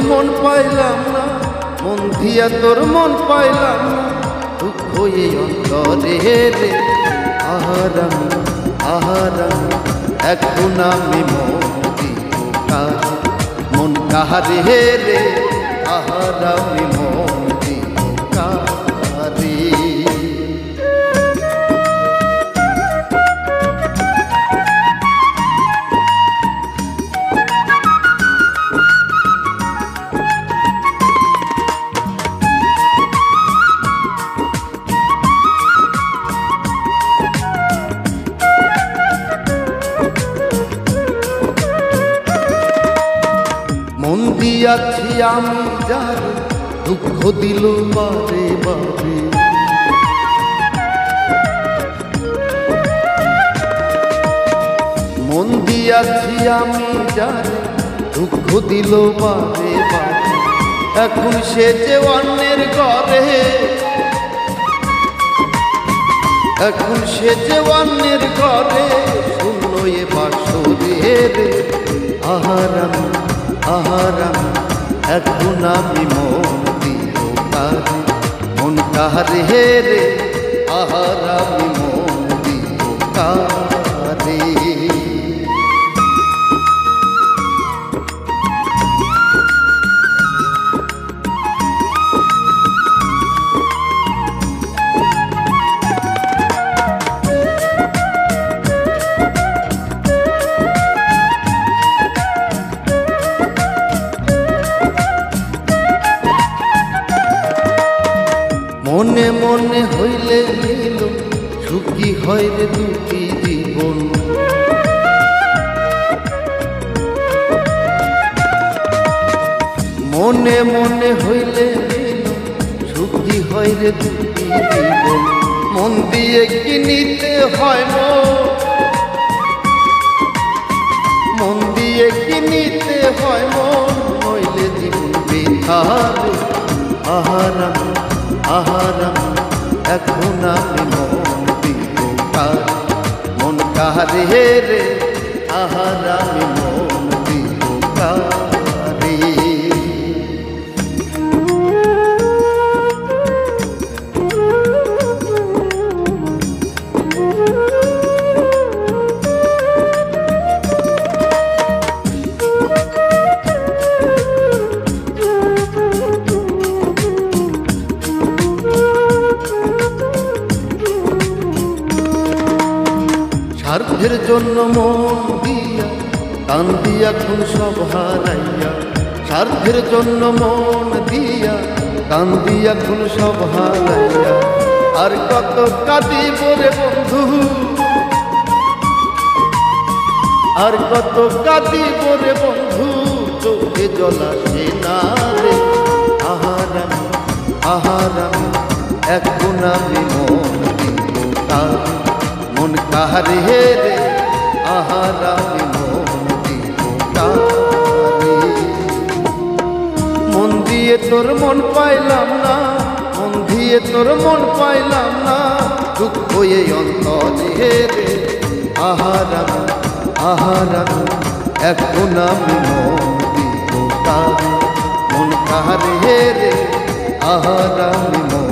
মন পাইলাম না, মন দিয়া তোর মন পাইলাম না, দুঃখ এই অন্তরে রে। আহারামি আহারামি এখন আমি মন দিব কারে, মন কাহারে রে। আহারামি মন দিব কারে। মন দিয়াছি আমি যার, দুঃখ দিল বারে বারে। মন দিয়াছি আমি যার, দুঃখ দিল বারে বারে। এখন সে যে অন্যের ঘরে, এখন সে যে অন্যের ঘরে, শূন্য এ বাসরে রে। আহারামি আহারামি এখন আমি মন দিব কারে, মন কাহারে রে। আহারামি মন দিব কারে। মনে মনে হইলে মিল, সুখী হয় রে দুটি জীবন। মনে মনে হইলে মিল, সুখী হয় রে দুটি জীবন। মন দিয়ে কি নিতে হয় মন দিয়ে কি নিতে হয় মন, নইলে জীবন বেকার। আহারামি আহারামি এখন আমি মন দিব কারে, মন কাহারে রে। আহারামি মন দিব কারে। স্বার্থের জন্য মন দিয়া কান্দি এখন সব হারাইয়া। স্বার্থের জন্য মন দিয়া কান্দি এখন সব হারাইয়া। আর কত কাঁদিব রে বন্ধু, আর কত কাঁদিব রে বন্ধু, চোখে জল আসে না রে। আহারামি আহারামি এখন আমি মন দিব কারে, মন কাহারে রে। আহারামি মন দিব কারে। মন দিয়ে তোর মন পাইলাম না, মন দিয়ে তোর মন পাইলাম না, দুঃখ এই অন্তরে রে। আহারামি আহারামি এখন আমি মন দিব কারে, মন কাহারে রে। আহারামি মন